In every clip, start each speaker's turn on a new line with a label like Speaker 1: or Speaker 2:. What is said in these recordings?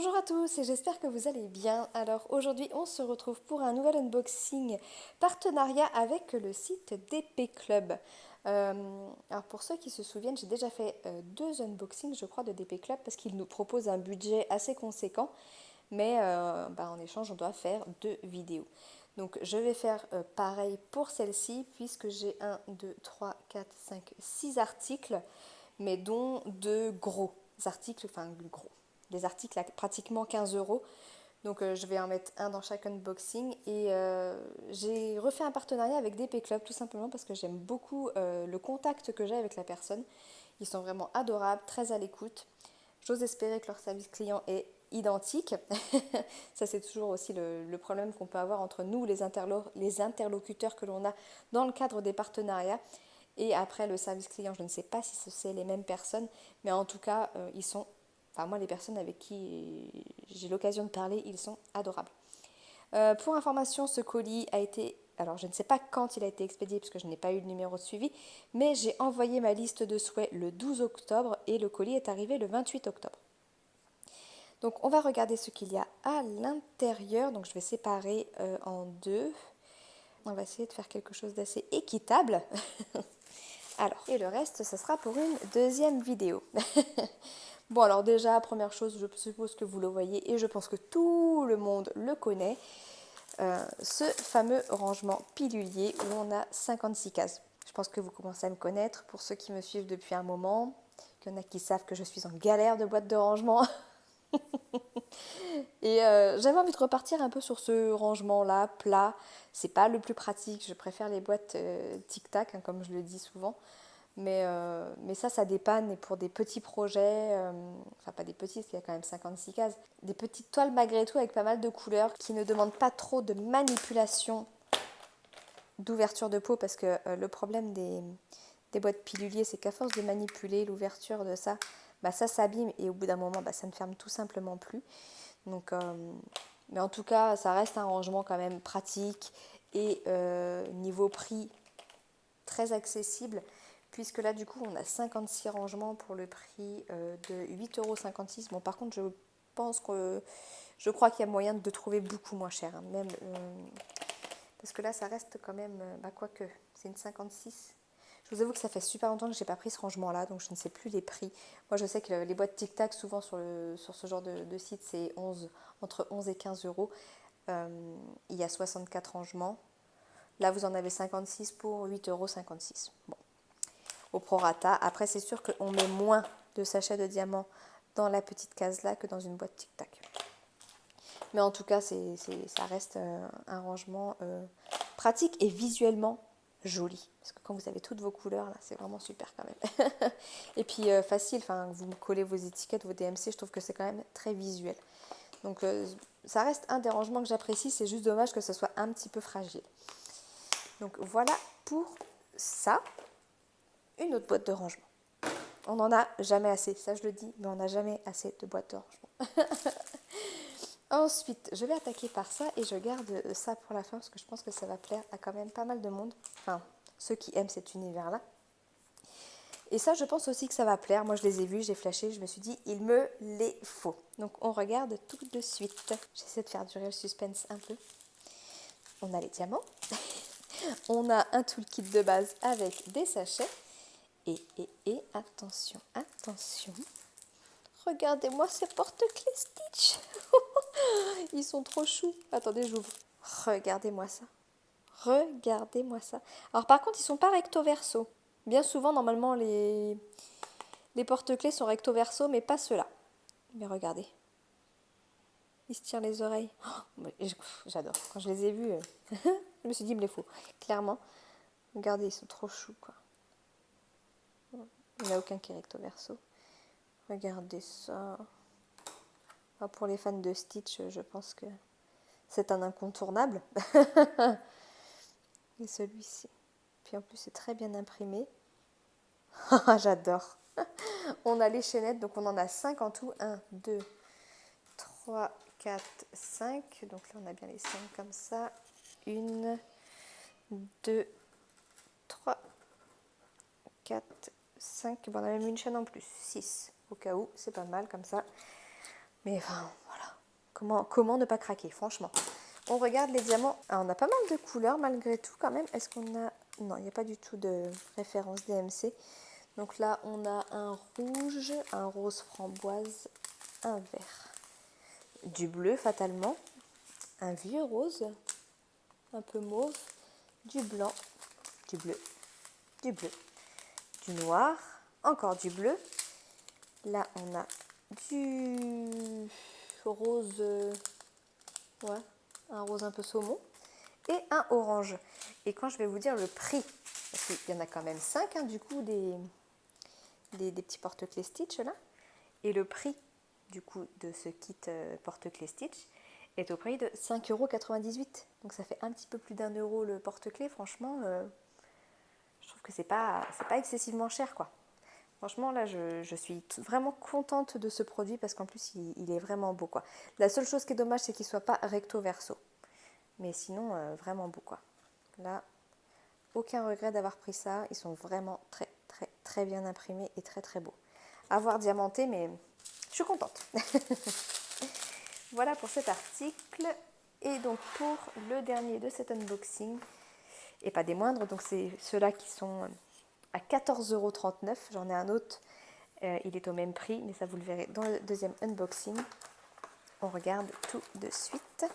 Speaker 1: Bonjour à tous et j'espère que vous allez bien. Alors aujourd'hui on se retrouve pour un nouvel unboxing partenariat avec le site DP Club. Alors pour ceux qui se souviennent, j'ai déjà fait deux unboxings je crois de DP Club parce qu'ils nous proposent un budget assez conséquent. Mais en échange on doit faire deux vidéos. Donc je vais faire pareil pour celle-ci puisque j'ai 1, 2, 3, 4, 5, 6 articles mais dont de gros articles, enfin gros. Des articles à pratiquement 15 euros. Donc je vais en mettre un dans chaque unboxing. Et j'ai refait un partenariat avec DP Club tout simplement parce que j'aime beaucoup le contact que j'ai avec la personne. Ils sont vraiment adorables, très à l'écoute. J'ose espérer que leur service client est identique. Ça c'est toujours aussi le problème qu'on peut avoir entre nous, les interlocuteurs que l'on a dans le cadre des partenariats. Et après le service client, je ne sais pas si c'est les mêmes personnes, mais en tout cas, ils sont, enfin moi les personnes avec qui j'ai l'occasion de parler, ils sont adorables. Pour information, ce colis a été, alors je ne sais pas quand il a été expédié puisque je n'ai pas eu le numéro de suivi, mais j'ai envoyé ma liste de souhaits le 12 octobre et le colis est arrivé le 28 octobre. Donc on va regarder ce qu'il y a à l'intérieur. Donc je vais séparer en deux. On va essayer de faire quelque chose d'assez équitable. Alors, et le reste, ça sera pour une deuxième vidéo. Bon, alors déjà, première chose, je suppose que vous le voyez et je pense que tout le monde le connaît. Ce fameux rangement pilulier où on a 56 cases. Je pense que vous commencez à me connaître pour ceux qui me suivent depuis un moment. Il y en a qui savent que je suis en galère de boîte de rangement. Et j'avais envie de repartir un peu sur ce rangement-là, plat. C'est pas le plus pratique, je préfère les boîtes tic-tac, hein, comme je le dis souvent. Mais ça dépanne et pour des petits projets, enfin pas des petits parce qu'il y a quand même 56 cases, des petites toiles malgré tout avec pas mal de couleurs qui ne demandent pas trop de manipulation d'ouverture de peau parce que le problème des boîtes piluliers c'est qu'à force de manipuler l'ouverture de ça, ça s'abîme et au bout d'un moment ça ne ferme tout simplement plus. Donc, mais en tout cas ça reste un rangement quand même pratique et niveau prix très accessible. Puisque là, du coup, on a 56 rangements pour le prix de 8,56 €. Bon, par contre, je crois qu'il y a moyen de trouver beaucoup moins cher. Hein, même, parce que là, ça reste quand même, quoique, c'est une 56. Je vous avoue que ça fait super longtemps que je n'ai pas pris ce rangement-là, donc je ne sais plus les prix. Moi, je sais que les boîtes Tic Tac, souvent sur ce genre de site, c'est entre 11 et 15 euros. Il y a 64 rangements. Là, vous en avez 56 pour 8,56 €. Bon. Au prorata. Après, c'est sûr qu'on met moins de sachets de diamants dans la petite case là que dans une boîte Tic Tac. Mais en tout cas, ça reste un rangement pratique et visuellement joli. Parce que quand vous avez toutes vos couleurs, là, c'est vraiment super quand même. Et puis facile, enfin, vous collez vos étiquettes, vos DMC, je trouve que c'est quand même très visuel. Donc ça reste un des rangements que j'apprécie, c'est juste dommage que ce soit un petit peu fragile. Donc voilà pour ça. Une autre boîte de rangement. On n'en a jamais assez, ça je le dis, mais on n'a jamais assez de boîtes de rangement. Ensuite, je vais attaquer par ça et je garde ça pour la fin parce que je pense que ça va plaire à quand même pas mal de monde. Enfin, ceux qui aiment cet univers-là. Et ça, je pense aussi que ça va plaire. Moi, je les ai vus, j'ai flashé, je me suis dit, il me les faut. Donc, on regarde tout de suite. J'essaie de faire durer le suspense un peu. On a les diamants. On a un toolkit de base avec des sachets. Et attention, attention. Regardez-moi ces porte-clés Stitch. Ils sont trop choux. Attendez, j'ouvre. Regardez-moi ça. Regardez-moi ça. Alors par contre, ils sont pas recto verso. Bien souvent, normalement, les porte-clés sont recto verso, mais pas ceux-là. Mais regardez. Ils se tirent les oreilles. Oh, j'adore. Quand je les ai vus, je me suis dit, il me les faut. Clairement. Regardez, ils sont trop choux, quoi. Il n'y en a aucun qui est recto verso. Regardez ça. Pour les fans de Stitch, je pense que c'est un incontournable. Et celui-ci. Puis en plus, c'est très bien imprimé. J'adore. On a les chaînettes, donc on en a 5 en tout. 1, 2, 3, 4, 5. Donc là, on a bien les 5 comme ça. 1, 2, 3, 4, 5. Bon, on a même une chaîne en plus. 6. Au cas où, c'est pas mal comme ça. Mais enfin, voilà. Comment ne pas craquer, franchement. On regarde les diamants. Ah, on a pas mal de couleurs malgré tout quand même. Est-ce qu'on a... Non, il n'y a pas du tout de référence DMC. Donc là, on a un rouge, un rose framboise, un vert. Du bleu, fatalement. Un vieux rose, un peu mauve. Du blanc, du bleu, du bleu. Du noir, encore du bleu. Là, on a du rose, ouais, un rose un peu saumon. Et un orange. Et quand je vais vous dire le prix, parce qu'il y en a quand même 5, hein, du coup, des petits porte-clés Stitch là. Et le prix, du coup, de ce kit porte-clés Stitch est au prix de 5,98 €. Donc ça fait un petit peu plus d'1 € le porte-clés. Franchement, je trouve que c'est pas excessivement cher, quoi. Franchement, là, je suis vraiment contente de ce produit parce qu'en plus, il est vraiment beau, quoi. La seule chose qui est dommage, c'est qu'il soit pas recto verso. Mais sinon, vraiment beau, quoi. Là, aucun regret d'avoir pris ça. Ils sont vraiment très, très, très bien imprimés et très, très beaux. À voir diamanté, mais je suis contente. Voilà pour cet article. Et donc, pour le dernier de cet unboxing, et pas des moindres, donc c'est ceux-là qui sont à 14,39 €. J'en ai un autre, il est au même prix, mais ça vous le verrez dans le deuxième unboxing. On regarde tout de suite.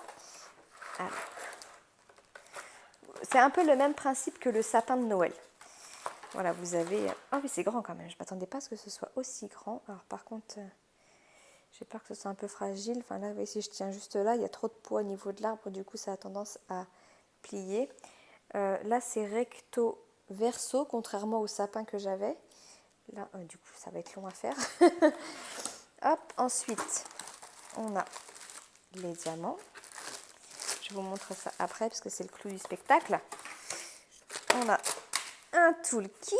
Speaker 1: Alors, c'est un peu le même principe que le sapin de Noël. Voilà, vous avez... Oh oui, c'est grand quand même. Je ne m'attendais pas à ce que ce soit aussi grand. Alors par contre, j'ai peur que ce soit un peu fragile. Enfin là, si je tiens juste là, il y a trop de poids au niveau de l'arbre. Du coup, ça a tendance à plier. Là, c'est recto verso, contrairement au sapin que j'avais. Là, du coup, ça va être long à faire. Hop, ensuite, on a les diamants. Je vous montre ça après, parce que c'est le clou du spectacle. On a un toolkit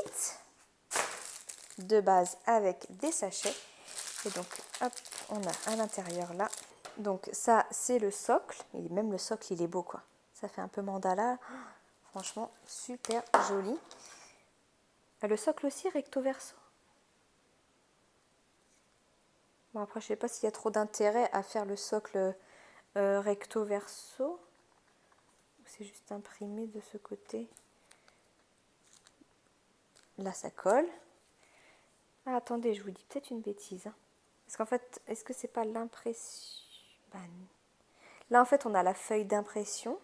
Speaker 1: de base avec des sachets. Et donc, hop, on a à l'intérieur là. Donc ça, c'est le socle. Et même le socle, il est beau, quoi. Ça fait un peu mandala. Franchement, super joli. Le socle aussi, recto verso. Bon, après, je sais pas s'il y a trop d'intérêt à faire le socle recto verso. C'est juste imprimé de ce côté. Là, ça colle. Ah, attendez, je vous dis peut-être une bêtise. Parce qu'en fait, est-ce que c'est pas l'impression? Là, en fait, on a la feuille d'impression,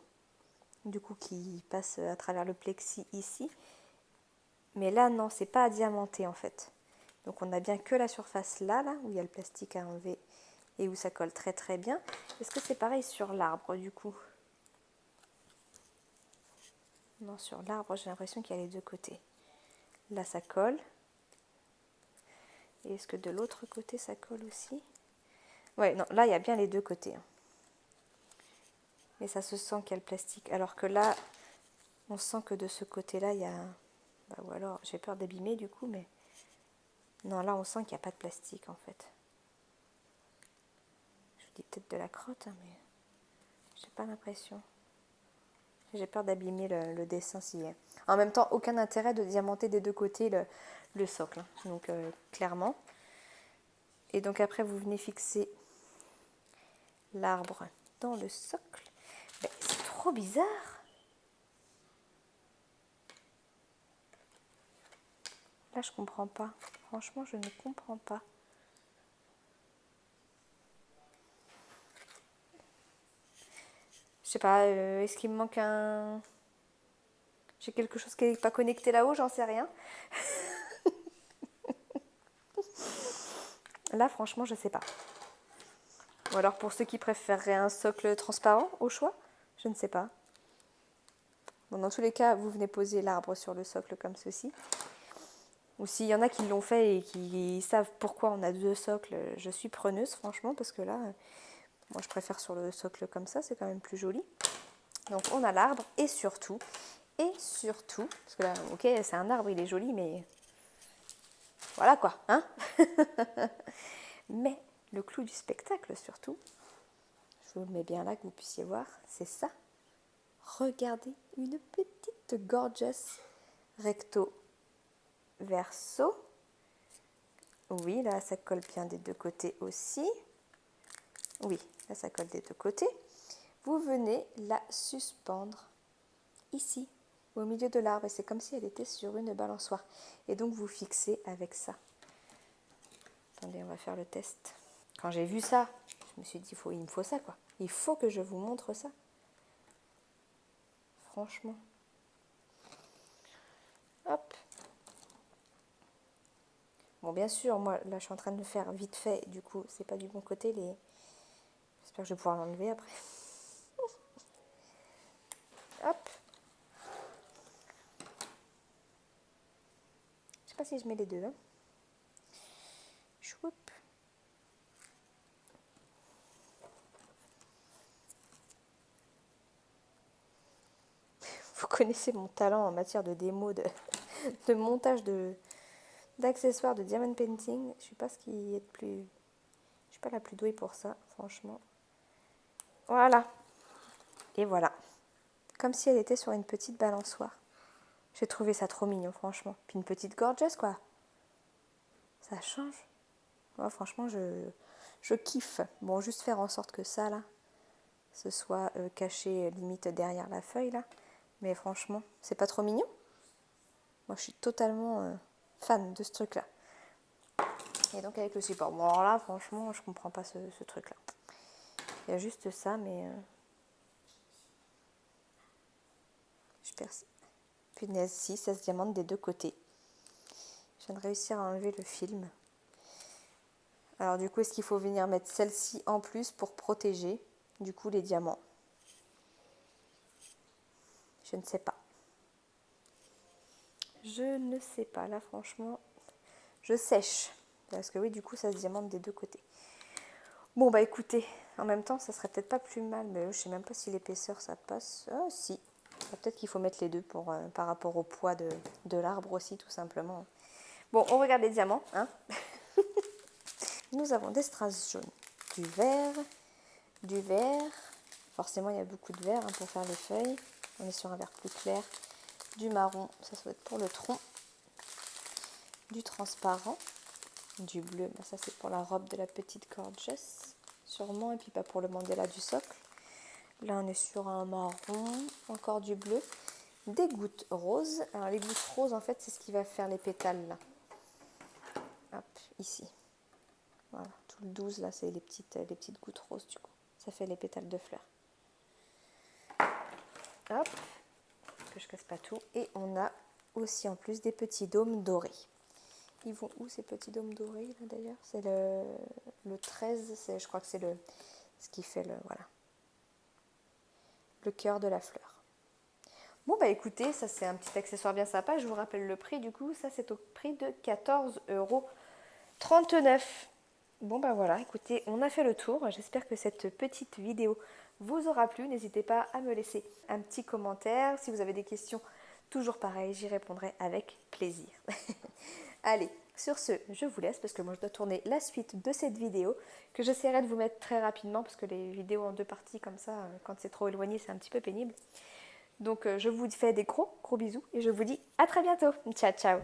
Speaker 1: du coup, qui passe à travers le plexi ici. Mais là, non, c'est pas à diamanter, en fait. Donc, on a bien que la surface là, où il y a le plastique à enlever et où ça colle très très bien. Est-ce que c'est pareil sur l'arbre, du coup? Non, sur l'arbre, j'ai l'impression qu'il y a les deux côtés. Là, ça colle. Et est-ce que de l'autre côté, ça colle aussi? Ouais, non, là, il y a bien les deux côtés. Mais ça se sent qu'il y a le plastique. Alors que là, on sent que de ce côté-là, il y a... Bah, ou alors, j'ai peur d'abîmer du coup, mais... Non, là, on sent qu'il n'y a pas de plastique, en fait. Je vous dis peut-être de la crotte, hein, mais... J'ai pas l'impression. J'ai peur d'abîmer le dessin. Si... En même temps, aucun intérêt de diamanter des deux côtés le socle. Hein. Donc, clairement. Et donc, après, vous venez fixer l'arbre dans le socle. Ben, c'est trop bizarre. Là, je comprends pas. Franchement, je ne comprends pas. Je sais pas, est-ce qu'il me manque un... J'ai quelque chose qui n'est pas connecté là-haut, j'en sais rien. Là, franchement, je sais pas. Ou alors pour ceux qui préféreraient un socle transparent, au choix, je ne sais pas. Bon, dans tous les cas, vous venez poser l'arbre sur le socle comme ceci. Ou s'il y en a qui l'ont fait et qui savent pourquoi on a deux socles, je suis preneuse, franchement, parce que là, moi, je préfère sur le socle comme ça, c'est quand même plus joli. Donc, on a l'arbre et surtout, parce que là, ok, c'est un arbre, il est joli, mais voilà quoi, hein. Mais le clou du spectacle surtout, je vous le mets bien là que vous puissiez voir, c'est ça. Regardez, une petite gorgeous recto verso. Oui, là, ça colle bien des deux côtés aussi. Oui, là ça colle des deux côtés. Vous venez la suspendre ici, au milieu de l'arbre. Et c'est comme si elle était sur une balançoire. Et donc vous fixez avec ça. Attendez, on va faire le test. Quand j'ai vu ça, je me suis dit, il me faut ça, quoi. Il faut que je vous montre ça. Franchement. Hop. Bon, bien sûr, moi, là, je suis en train de le faire vite fait. Du coup, c'est pas du bon côté. J'espère que je vais pouvoir l'enlever après. Hop. Je sais pas si je mets les deux. Hein. Choup. Vous connaissez mon talent en matière de démo, de montage d'accessoires de diamond painting. Je suis pas ce qui est le plus... Je suis pas la plus douée pour ça, franchement. Voilà. Et voilà. Comme si elle était sur une petite balançoire. J'ai trouvé ça trop mignon, franchement. Puis une petite gorgeous, quoi. Ça change. Ouais, franchement, je kiffe. Bon, juste faire en sorte que ça, là, ce soit caché limite derrière la feuille, là. Mais franchement, c'est pas trop mignon? Moi, je suis totalement fan de ce truc-là. Et donc, avec le support. Bon, alors là, franchement, je comprends pas ce truc-là. Il y a juste ça, mais... je perce. Punaise, si, ça se diamante des deux côtés. Je viens de réussir à enlever le film. Alors, du coup, est-ce qu'il faut venir mettre celle-ci en plus pour protéger, du coup, les diamants? Je ne sais pas. Je ne sais pas, là, franchement, je sèche. Parce que oui, du coup, ça se diamante des deux côtés. Bon, bah écoutez, en même temps, ça serait peut-être pas plus mal, mais je sais même pas si l'épaisseur, ça passe. Ah, si. Peut-être qu'il faut mettre les deux par rapport au poids de l'arbre aussi, tout simplement. Bon, on regarde les diamants, hein. Nous avons des strass jaunes, du vert. Forcément, il y a beaucoup de vert hein, pour faire les feuilles. On est sur un vert plus clair. Du marron, ça doit être pour le tronc. Du transparent. Du bleu, bah ça c'est pour la robe de la petite gorgeous, sûrement. Et puis pas pour le mandala du socle. Là, on est sur un marron. Encore du bleu. Des gouttes roses. Alors, les gouttes roses, en fait, c'est ce qui va faire les pétales, là. Hop, ici. Voilà, tout le 12 là, c'est les petites gouttes roses du coup. Ça fait les pétales de fleurs. Hop, que je casse pas tout. Et on a aussi en plus des petits dômes dorés. Ils vont où ces petits dômes dorés là d'ailleurs? C'est le 13, je crois que c'est ce qui fait le cœur de la fleur. Bon bah écoutez, ça c'est un petit accessoire bien sympa. Je vous rappelle le prix du coup, ça c'est au prix de 14,39 €. Bon bah voilà, écoutez, on a fait le tour. J'espère que cette petite vidéo vous aura plu. N'hésitez pas à me laisser un petit commentaire. Si vous avez des questions, toujours pareil, j'y répondrai avec plaisir. Allez, sur ce, je vous laisse parce que moi je dois tourner la suite de cette vidéo que j'essaierai de vous mettre très rapidement parce que les vidéos en deux parties comme ça, quand c'est trop éloigné, c'est un petit peu pénible. Donc je vous fais des gros bisous et je vous dis à très bientôt. Ciao, ciao!